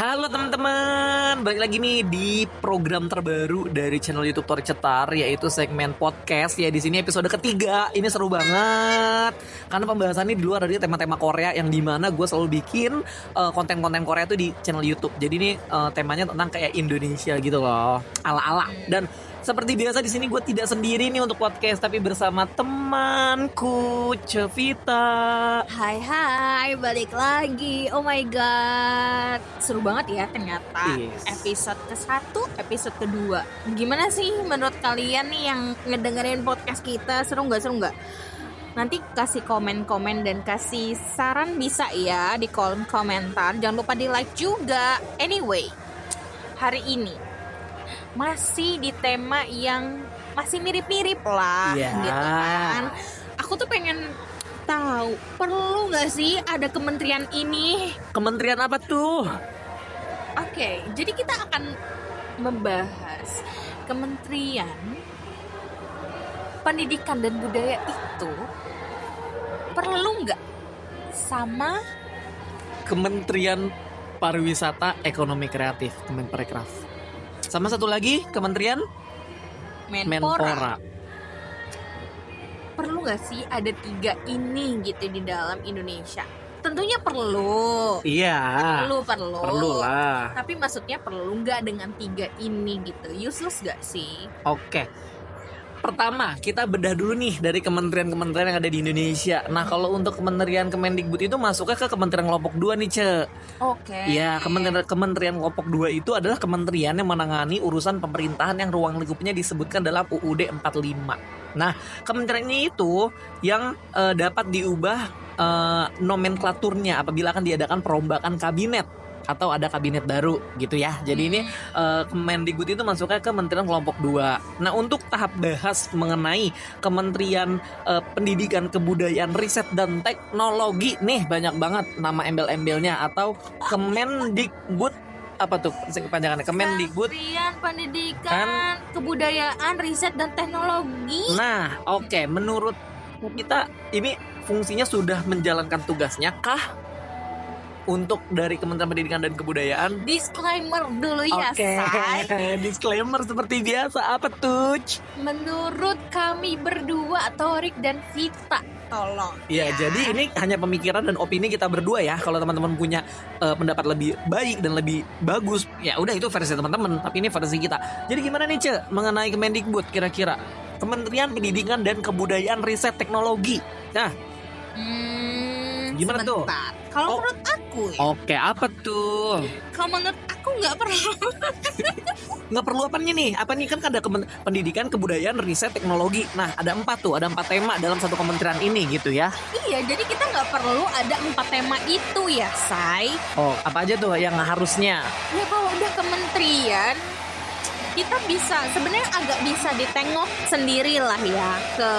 Halo teman-teman, balik lagi nih di program terbaru dari channel YouTube Tori Cetar, yaitu segmen podcast ya. Di sini episode ketiga, ini seru banget karena pembahasannya di luar dari tema-tema Korea yang dimana gue selalu bikin konten-konten Korea tuh di channel YouTube. Jadi ini temanya tentang kayak Indonesia gitu loh, ala-ala. Dan seperti biasa di sini gue tidak sendiri nih untuk podcast, tapi bersama temanku Cevita. Hai, balik lagi. Oh my god, seru banget ya ternyata. Yes. Episode ke-1, episode kedua. Gimana sih menurut kalian nih yang ngedengerin podcast kita? Seru nggak? Nanti kasih komen-komen dan kasih saran bisa ya di kolom komentar. Jangan lupa di like juga. Anyway, hari ini masih di tema yang masih mirip-mirip lah, gitu kan. Aku tuh pengen tahu, perlu nggak sih ada kementerian ini? Kementerian apa tuh? Oke, jadi kita akan membahas Kementerian Pendidikan dan Budaya itu perlu nggak sama Kementerian Pariwisata Ekonomi Kreatif, Kemenparekraf. Sama satu lagi Kementerian Menpora. Perlu nggak sih ada 3 ini gitu di dalam Indonesia? Tentunya perlu. Iya. Perlu lah. Tapi maksudnya perlu nggak dengan 3 ini gitu? Useless nggak sih? Oke. Pertama, kita bedah dulu nih dari kementerian-kementerian yang ada di Indonesia. Nah, kalau untuk Kementerian Kemendikbud itu masuknya ke Kementerian Kelompok 2 nih, Ce. Oke. Ya, Kementerian Kelompok 2 itu adalah kementerian yang menangani urusan pemerintahan yang ruang lingkupnya disebutkan dalam UUD 45. Nah, kementerian ini itu yang dapat diubah nomenklaturnya apabila akan diadakan perombakan kabinet atau ada kabinet baru gitu ya. Jadi ini Kemendikbud itu masuknya ke Kementerian Kelompok 2. Nah, untuk tahap bahas mengenai Kementerian Pendidikan, Kebudayaan, Riset dan Teknologi nih banyak banget nama embel-embelnya, atau Kemendikbud apa tuh kepanjangannya? Kemendikbud Kementerian Pendidikan, Kebudayaan, Riset dan Teknologi. Nah, oke, menurut kita ini fungsinya sudah menjalankan tugasnya kah? Untuk dari Kementerian Pendidikan dan Kebudayaan. Disclaimer dulu ya, Say. Disclaimer seperti biasa, apa tuh? Menurut kami berdua, Torik dan Vita, tolong. Ya, jadi ini hanya pemikiran dan opini kita berdua ya. Kalau teman-teman punya pendapat lebih baik dan lebih bagus, ya udah itu versi teman-teman. Tapi ini versi kita. Jadi gimana nih, Ce, mengenai Kemendikbud kira-kira? Kementerian Pendidikan dan Kebudayaan, Riset Teknologi. Nah, gimana tuh? Kalau menurut aku ya. Oke, apa tuh? Kalau menurut aku nggak perlu. Nggak perlu apanya nih? Apa nih, kan ada Pendidikan, Kebudayaan, Riset, Teknologi. Nah, ada 4 tuh, ada 4 tema dalam satu kementerian ini gitu ya. Iya, jadi kita nggak perlu ada 4 tema itu ya, Say. Oh, apa aja tuh yang harusnya? Ya kalau udah kementerian, kita bisa sebenarnya agak bisa ditengok sendirilah ya ke.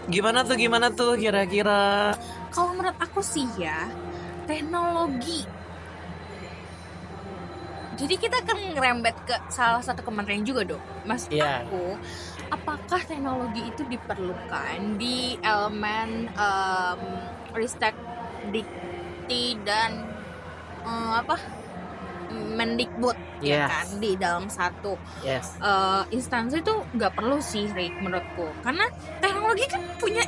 Gimana tuh kira-kira? Kalau menurut aku sih ya, teknologi. Jadi kita kan ngerembet ke salah satu kementerian juga dong. Mas, aku, apakah teknologi itu diperlukan di elemen Ristek, Dikti dan Mendikbud ya kan, di dalam satu instansi itu nggak perlu sih, Rick, menurutku, karena teknologi kan punya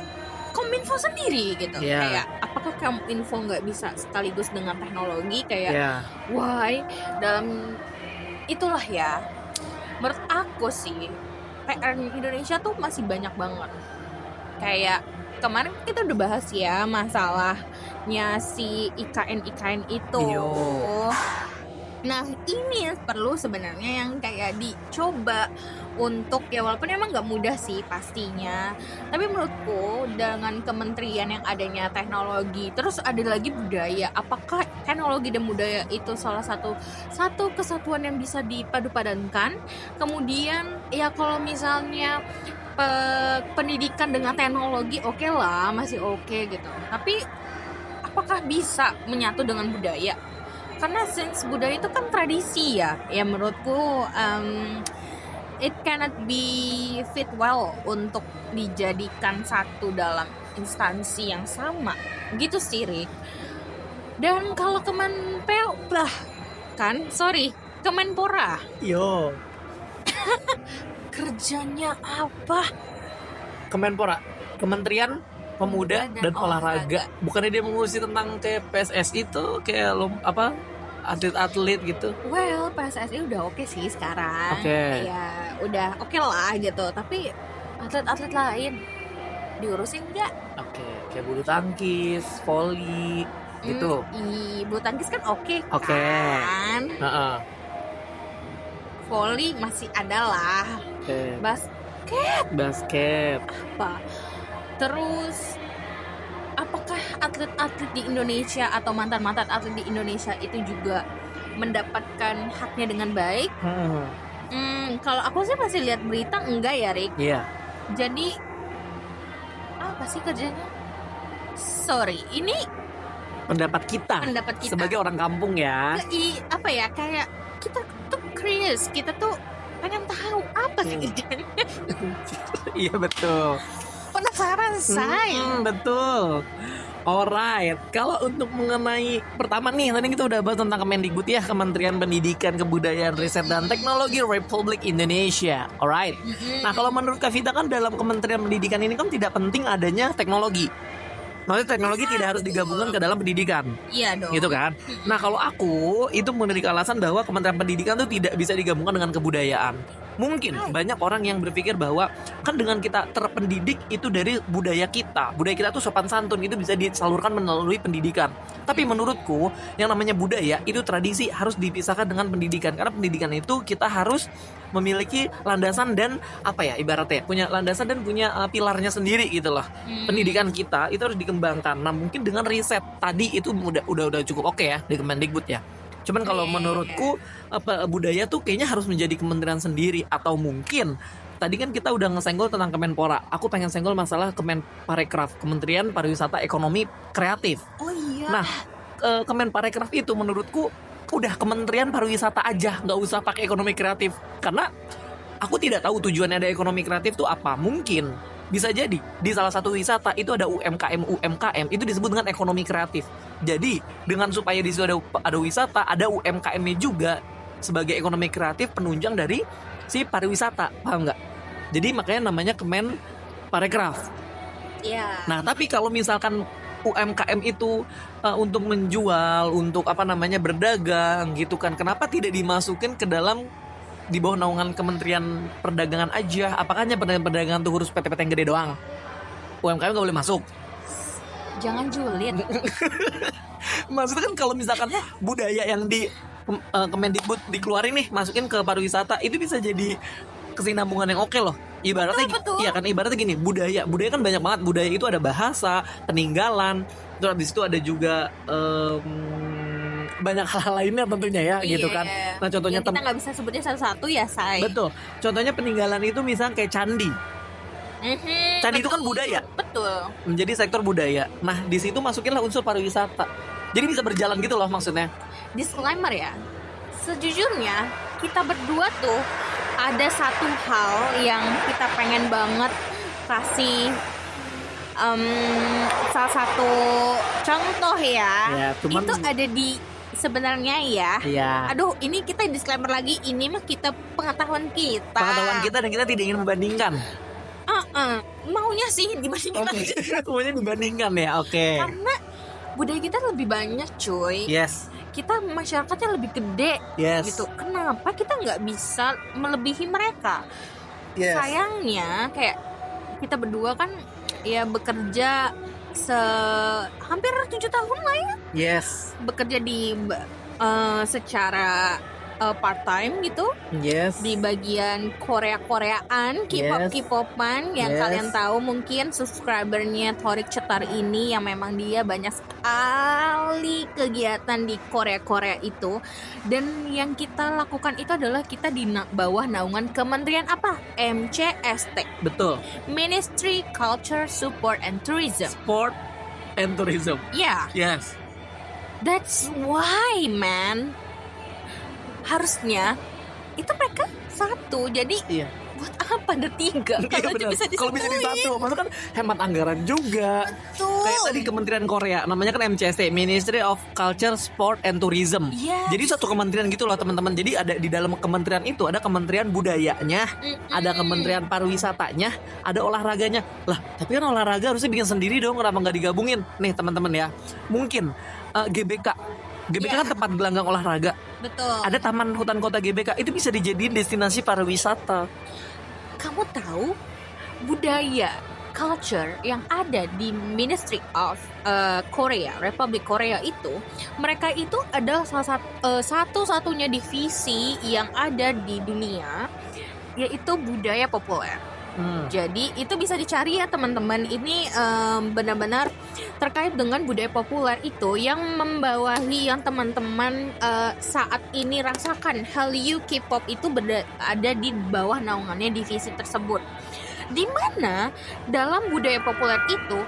Kominfo sendiri gitu. Kayak apakah Kominfo nggak bisa sekaligus dengan teknologi kayak why dalam itulah ya. Menurut aku sih PR Indonesia tuh masih banyak banget. Kayak kemarin kita udah bahas ya masalahnya si IKN itu. Nah, ini perlu sebenarnya yang kayak dicoba untuk, ya walaupun emang gak mudah sih pastinya, tapi menurutku dengan kementerian yang adanya teknologi, terus ada lagi budaya, apakah teknologi dan budaya itu salah satu kesatuan yang bisa dipadu-padankan? Kemudian ya kalau misalnya pendidikan dengan teknologi oke lah, masih oke gitu, tapi apakah bisa menyatu dengan budaya? Karena since budaya itu kan tradisi ya menurutku it cannot be fit well untuk dijadikan satu dalam instansi yang sama gitu sih, Rick. Dan kalau Kemenpel Kemenpora. Yo. Kerjanya apa? Kemenpora, Kementerian Pemuda dan Olahraga. Bukannya dia mengurusi tentang kayak PSSI itu, kayak atlet-atlet gitu. Well, PSSI udah oke sih sekarang. Ya, udah oke lah gitu. Tapi atlet-atlet lain diurusin nggak? Kayak bulu tangkis, voli gitu. Bulu tangkis kan oke. Kan? Voli masih ada lah. Basket. Apa? Terus apakah atlet-atlet di Indonesia atau mantan-mantan atlet di Indonesia itu juga mendapatkan haknya dengan baik? Kalau aku sih masih lihat berita enggak ya, Rick. Iya. Jadi apa sih kerjanya? Sorry, ini pendapat kita sebagai orang kampung ya. Kayak kita tuh curious, kita tuh pengen tahu apa sih kerjanya. Iya betul. Penasaran saya. Betul. Alright, kalau untuk mengenai pertama nih, tadi kita udah bahas tentang Kemendikbud ya, Kementerian Pendidikan, Kebudayaan, Riset dan Teknologi Republik Indonesia. Alright. Nah, kalau menurut Kak Vita kan dalam Kementerian Pendidikan ini kan tidak penting adanya teknologi. Maksudnya teknologi tidak harus digabungkan ke dalam pendidikan. Iya dong. Gitu kan. Nah kalau aku itu memiliki alasan bahwa Kementerian Pendidikan itu tidak bisa digabungkan dengan kebudayaan. Mungkin banyak orang yang berpikir bahwa kan dengan kita terpendidik itu dari budaya kita. Budaya kita tuh sopan santun, itu bisa disalurkan melalui pendidikan. Tapi menurutku yang namanya budaya itu tradisi harus dipisahkan dengan pendidikan. Karena pendidikan itu kita harus memiliki landasan dan ibaratnya punya landasan dan punya pilarnya sendiri gitu loh. Pendidikan kita itu harus dikembangkan. Nah mungkin dengan riset tadi itu udah cukup oke ya di Kemendikbud ya. Cuman kalau menurutku budaya tuh kayaknya harus menjadi kementerian sendiri. Atau mungkin tadi kan kita udah ngesenggol tentang Kemenpora. Aku pengen senggol masalah Kemenparekraf, Kementerian Pariwisata Ekonomi Kreatif. Oh iya. Nah Kemenparekraf itu menurutku udah Kementerian Pariwisata aja, nggak usah pakai ekonomi kreatif. Karena aku tidak tahu tujuannya ada ekonomi kreatif tuh apa. Mungkin bisa jadi di salah satu wisata itu ada UMKM itu disebut dengan ekonomi kreatif. Jadi dengan supaya di situ ada wisata, ada UMKM-nya juga sebagai ekonomi kreatif penunjang dari si pariwisata, paham nggak? Jadi makanya namanya Kemenparekraf. Iya. Nah tapi kalau misalkan UMKM itu untuk menjual, untuk berdagang gitu kan, kenapa tidak dimasukin ke dalam di bawah naungan Kementerian Perdagangan aja? Apakah hanya perdagangan tuh harus PT-PT yang gede doang? UMKM gak boleh masuk? Jangan julid. Maksudnya kan kalau misalkan budaya yang di Kemendikbud dikeluarin nih, masukin ke pariwisata, itu bisa jadi kesinambungan yang oke loh. Ibaratnya betul. Iya kan, ibaratnya gini, budaya kan banyak banget. Budaya itu ada bahasa, peninggalan, terus habis itu ada juga banyak hal lainnya tentunya ya, gitu kan. Nah contohnya kita nggak bisa sebutnya satu-satu ya, say. Betul. Contohnya peninggalan itu misalnya kayak candi. Candi itu kan budaya. Betul. Menjadi sektor budaya. Nah di situ masukinlah unsur pariwisata. Jadi bisa berjalan gitu loh maksudnya. Disclaimer ya, sejujurnya kita berdua tuh ada satu hal yang kita pengen banget kasih salah satu contoh ya cuman, itu ada di sebenarnya ya. Aduh, ini kita disclaimer lagi, ini mah kita pengetahuan kita dan kita tidak ingin membandingkan. Maunya sih dibandingkan. Maunya dibandingkan ya, oke. Karena budaya kita lebih banyak, cuy. Yes. Kita masyarakatnya lebih gede, gitu. Kenapa kita nggak bisa melebihi mereka? Yes. Sayangnya kayak kita berdua kan ya bekerja hampir 7 tahun lah ya. Yes. Bekerja di secara part time gitu. Yes. Di bagian Koreaan, K-popan yang kalian tahu mungkin subscribernya Thorik Cetar ini yang memang dia banyak sekali kegiatan di Korea itu. Dan yang kita lakukan itu adalah kita di bawah naungan Kementerian apa? MCST. Betul. Ministry Culture Support and Tourism. Sport and Tourism. Yeah. Yes. That's why, man. Harusnya itu mereka satu. Jadi buat apa ada 3 kalau bisa kalau bisa di satu, maksudnya kan hemat anggaran juga. Betul. Kayak tadi Kementerian Korea namanya kan MCC, Ministry of Culture, Sport and Tourism. Jadi satu kementerian gitu loh teman-teman. Jadi ada di dalam kementerian itu ada Kementerian Budayanya, ada Kementerian Pariwisatanya, ada olahraganya. Lah, tapi kan olahraga harusnya bikin sendiri dong, kenapa nggak digabungin? Nih teman-teman ya, mungkin GBK kan tempat gelanggang olahraga. Betul. Ada Taman Hutan Kota GBK, itu bisa dijadiin destinasi pariwisata. Kamu tahu budaya culture yang ada di Ministry of Korea, Republik Korea itu, mereka itu adalah satu-satunya divisi yang ada di dunia, yaitu budaya populer. Jadi itu bisa dicari ya teman-teman. Ini benar-benar terkait dengan budaya populer itu yang membawahi yang teman-teman saat ini rasakan. Hallyu K-pop itu ada di bawah naungannya divisi tersebut. Dimana dalam budaya populer itu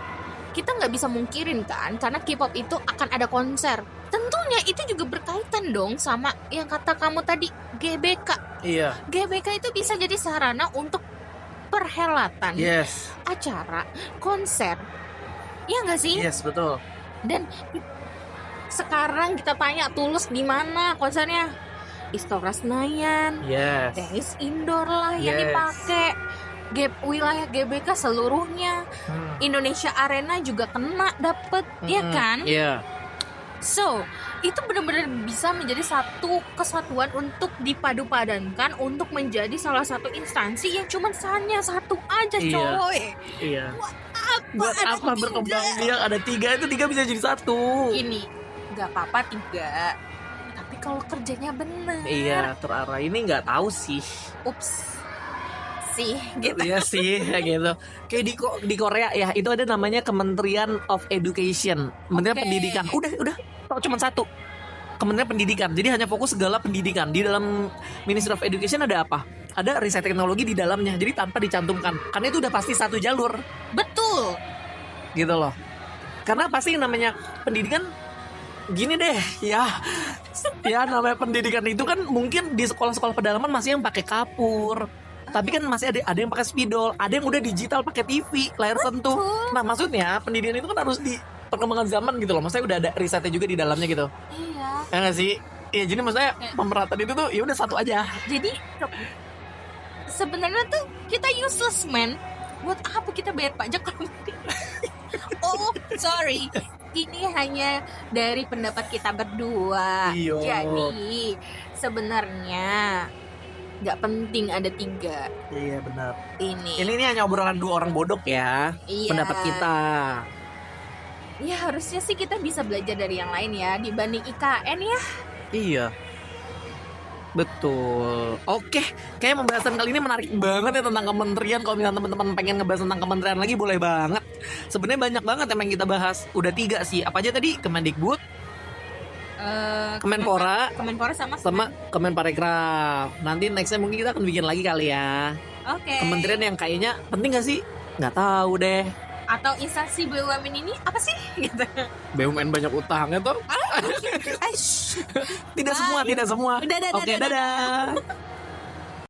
kita nggak bisa mungkirin kan, karena K-pop itu akan ada konser. Tentunya itu juga berkaitan dong sama yang kata kamu tadi, GBK. Iya. GBK itu bisa jadi sarana untuk perhelatan, acara, konser, ya nggak sih? Yes, betul. Dan sekarang kita tanya Tulus di mana konsernya? Istora Senayan, tenis indoor lah yang dipakai. Wilayah GBK seluruhnya, Indonesia Arena juga kena dapet, ya kan? So, itu benar-benar bisa menjadi satu kesatuan untuk dipadu-padankan untuk menjadi salah satu instansi yang cuma hanya satu aja, coy. Iya. Buat apa berkembang biak ada 3, itu 3 bisa jadi 1. Ini nggak apa-apa 3, tapi kalau kerjanya benar. Iya, terarah. Ini nggak tahu sih. Ups. Sih, gitu. Iya sih, kayak gitu. Kayak di Korea ya, itu ada namanya Kementerian of Education, Kementerian Pendidikan. Udah, cuma 1. Kementerian Pendidikan. Jadi hanya fokus segala pendidikan. Di dalam Ministry of Education ada apa? Ada riset teknologi di dalamnya. Jadi tanpa dicantumkan. Karena itu udah pasti satu jalur. Betul. Gitu loh. Karena pasti namanya pendidikan gini deh, ya namanya pendidikan itu kan mungkin di sekolah-sekolah pedalaman masih yang pakai kapur. Tapi kan masih ada yang pakai spidol, ada yang udah digital pakai TV, layar sentuh. Nah, maksudnya pendidikan itu kan harus di perkembangan zaman gitu loh. Maksudnya udah ada risetnya juga di dalamnya gitu. Iya. Ya nggak sih? Iya, jadi maksudnya pemerataan itu tuh ya udah satu aja. Jadi sebenarnya tuh kita useless, man. Buat apa kita bayar pajak kalau Oh, sorry. Ini hanya dari pendapat kita berdua. Iyo. Jadi sebenarnya nggak penting ada 3. Iya benar. Ini hanya obrolan 2 orang bodoh ya. Iya. Pendapat kita. Ya harusnya sih kita bisa belajar dari yang lain ya dibanding IKN ya. Iya. Betul. Oke, kayak pembahasan kali ini menarik banget ya tentang kementerian. Kalau misalnya teman-teman pengen ngebahas tentang kementerian lagi boleh banget. Sebenarnya banyak banget yang kita bahas. Udah 3 sih. Apa aja tadi? Kemendikbud, Kemenpora sama Kemenparekraf. Nanti nextnya mungkin kita akan bikin lagi kali ya. Oke. Kementerian yang kayaknya penting gak sih? Nggak tahu deh. Atau instansi BUMN ini apa sih? Gitu. BUMN banyak utangnya tuh. Tidak semua. Dadah. Oke, dadah.